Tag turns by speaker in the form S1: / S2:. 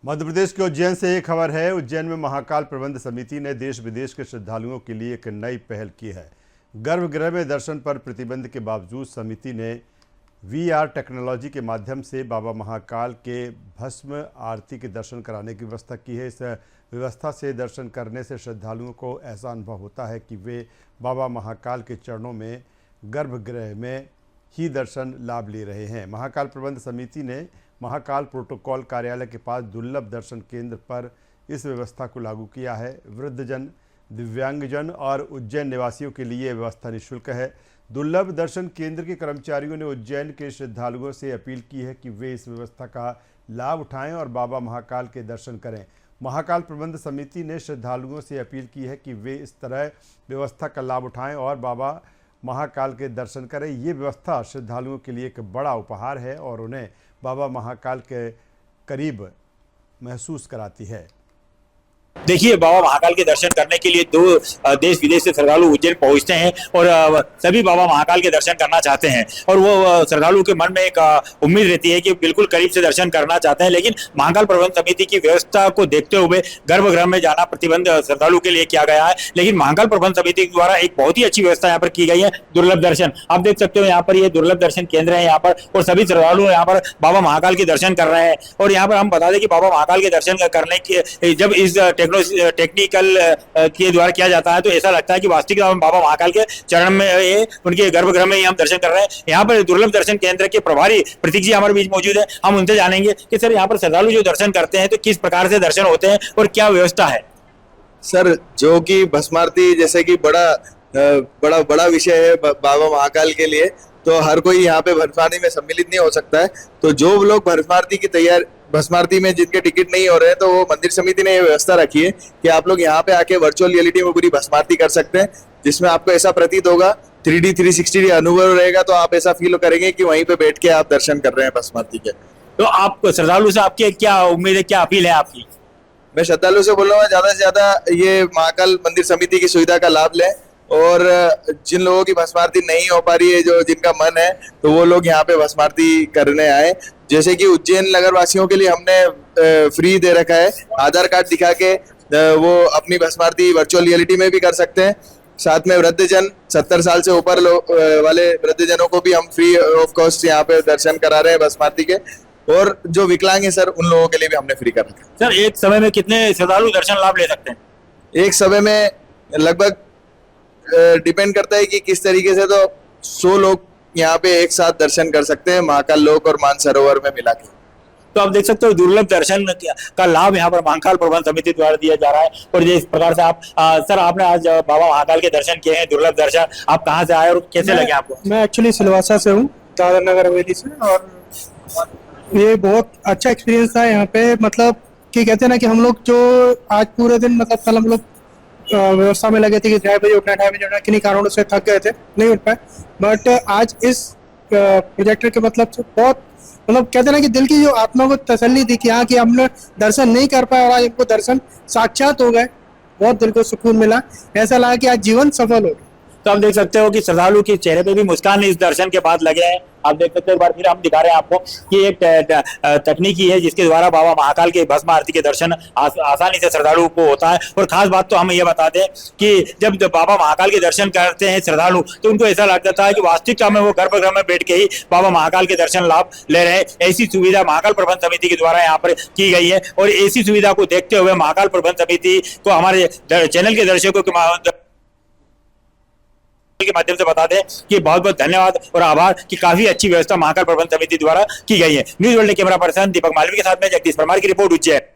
S1: मध्य प्रदेश के उज्जैन से एक खबर है। उज्जैन में महाकाल प्रबंध समिति ने देश विदेश के श्रद्धालुओं के लिए एक नई पहल की है। गर्भगृह में दर्शन पर प्रतिबंध के बावजूद समिति ने वीआर टेक्नोलॉजी के माध्यम से बाबा महाकाल के भस्म आरती के दर्शन कराने की व्यवस्था की है। इस व्यवस्था से दर्शन करने से श्रद्धालुओं को ऐसा अनुभव होता है कि वे बाबा महाकाल के चरणों में गर्भगृह में ही दर्शन लाभ ले रहे हैं। महाकाल प्रबंध समिति ने महाकाल प्रोटोकॉल कार्यालय के पास दुर्लभ दर्शन केंद्र पर इस व्यवस्था को लागू किया है। वृद्धजन, दिव्यांगजन और उज्जैन निवासियों के लिए व्यवस्था निःशुल्क है। दुर्लभ दर्शन केंद्र के कर्मचारियों ने उज्जैन के श्रद्धालुओं से अपील की है कि वे इस व्यवस्था का लाभ उठाएं और बाबा महाकाल के दर्शन करें। महाकाल प्रबंध समिति ने श्रद्धालुओं से अपील की है कि वे इस तरह व्यवस्था का लाभ उठाएं और बाबा महाकाल के दर्शन करें। ये व्यवस्था श्रद्धालुओं के लिए एक बड़ा उपहार है और उन्हें बाबा महाकाल के करीब महसूस कराती है।
S2: देखिए, बाबा महाकाल के दर्शन करने के लिए देश विदेश से श्रद्धालु उज्जैन पहुंचते हैं और सभी बाबा महाकाल के दर्शन करना चाहते हैं और वो श्रद्धालुओं के मन में एक उम्मीद रहती है कि बिल्कुल करीब से दर्शन करना चाहते हैं। लेकिन महाकाल प्रबंध समिति की व्यवस्था को देखते हुए गर्भगृह में जाना प्रतिबंध श्रद्धालु के लिए किया गया है। लेकिन महाकाल प्रबंध समिति द्वारा एक बहुत ही अच्छी व्यवस्था यहाँ पर की गई है। दुर्लभ दर्शन आप देख सकते हो, यहाँ पर ये दुर्लभ दर्शन केंद्र है यहाँ पर, और सभी श्रद्धालु यहाँ पर बाबा महाकाल के दर्शन कर रहे हैं। और यहाँ पर हम बता दें कि बाबा महाकाल के दर्शन करने के जब इस टेक्निकल के द्वारा किया जाता है तो ऐसा लगता है कि वास्तविक हम बाबा महाकाल के चरण में उनके गर्भगृह में ही हम दर्शन कर रहे हैं। यहाँ पर दुर्लभ दर्शन केंद्र के प्रभारी प्रतीक जी हमारे बीच मौजूद है। हम उनसे जानेंगे कि सर यहाँ पर श्रद्धालु जो दर्शन करते हैं तो किस प्रकार से दर्शन होते हैं और क्या व्यवस्था है।
S3: सर, जो कि भस्मारती जैसे कि बड़ा विषय है बाबा महाकाल के लिए, तो हर कोई यहाँ पे भस्मारती में सम्मिलित नहीं हो सकता है। तो जो लोग भस्मारती में जिनके टिकट नहीं हो रहे हैं, तो वो मंदिर समिति ने ये व्यवस्था रखी है कि आप लोग यहाँ पे आके वर्चुअल रियलिटी में पूरी भस्मारती कर सकते हैं, जिसमें आपको ऐसा प्रतीत होगा 3D 360 अनुभव रहेगा। तो आप ऐसा फील करेंगे कि वहीं पे बैठ के आप दर्शन कर रहे हैं भस्मारती के।
S2: तो आप श्रद्धालु से आपके क्या उम्मीद है, क्या अपील है आपकी?
S3: मैं श्रद्धालु से बोल रहा हूँ ज्यादा से ज्यादा ये महाकाल मंदिर समिति की सुविधा का लाभ लें, और जिन लोगों की भस्मारती नहीं हो पा रही है, जो जिनका मन है, तो वो लोग यहाँ पे भस्मारती करने आए। जैसे कि उज्जैन नगर वासियों के लिए हमने फ्री दे रखा है। आधार कार्ड दिखा के वो अपनी भस्मारती वर्चुअल रियलिटी में भी कर सकते हैं। साथ में वृद्धजन, 70 साल से ऊपर वाले वृद्धजनों को भी हम फ्री ऑफ कॉस्ट यहाँ पे दर्शन करा रहे हैं भस्मारती के। और जो विकलांग है सर, उन लोगों के लिए भी हमने फ्री कर रखा है।
S2: सर, एक समय में कितने श्रद्धालु दर्शन लाभ ले सकते हैं?
S3: एक समय में लगभग डिपेंड करता है कि किस तरीके से, तो 100 लोग यहाँ पे एक साथ दर्शन कर सकते हैं महाकाल लोक और मानसरोवर में मिला के।
S2: तो आप देख सकते हो दुर्लभ दर्शन का लाभ यहाँ पर महाकाल प्रबंध समिति द्वारा दिया जा रहा है। और जिस प्रकार से आप सर, आपने आज बाबा महाकाल के दर्शन किए हैं, दुर्लभ दर्शन, आप कहाँ से आए और कैसे लगे आपको?
S4: मैं एक्चुअली सिलवासा से हूँ, दादर नगर हवेली से, और ये बहुत अच्छा एक्सपीरियंस था यहाँ पे। मतलब कि कहते हैं ना कि हम लोग जो आज पूरे दिन, मतलब कल हम लोग व्यवस्था में लगे थे कि 6 बजे उठना, 6 बजे उठना, किन्हीं कारणों से थक गए थे, नहीं उठ पाए। बट आज इस प्रोजेक्टर के मतलब से बहुत, मतलब कहते हैं ना कि दिल की जो आत्मा को तसल्ली दी कि हाँ कि हमने दर्शन नहीं कर पाए और आज हमको दर्शन साक्षात हो गए, बहुत दिल को सुकून मिला। ऐसा लगा कि आज जीवन सफल हो गया।
S2: तो आप देख सकते हो कि श्रद्धालु के चेहरे पे भी मुस्कान इस दर्शन के बाद लगे हैं। आप देख सकते हो, एक बार फिर हम दिखा रहे हैं आपको कि एक तकनीकी है जिसके द्वारा बाबा महाकाल के भस्म आरती के दर्शन आसानी से श्रद्धालु को होता है। और खास बात तो हम ये बता दें कि जब बाबा महाकाल के दर्शन करते हैं श्रद्धालु, तो उनको ऐसा लगता है कि वास्तविकता में वो गर्भगृह में बैठ के ही बाबा महाकाल के दर्शन लाभ ले रहे हैं। ऐसी सुविधा महाकाल प्रबंध समिति के द्वारा यहाँ पर की गई है। और ऐसी सुविधा को देखते हुए महाकाल प्रबंध समिति को हमारे चैनल के दर्शकों के माध्यम से बता दें कि बहुत बहुत धन्यवाद और आभार कि काफी अच्छी व्यवस्था महाकाल प्रबंध समिति द्वारा की गई है। न्यूज वर्ल्ड कैमरा पर्सन दीपक मालवी के साथ में जगदीश परमार की रिपोर्ट, उज्जैन।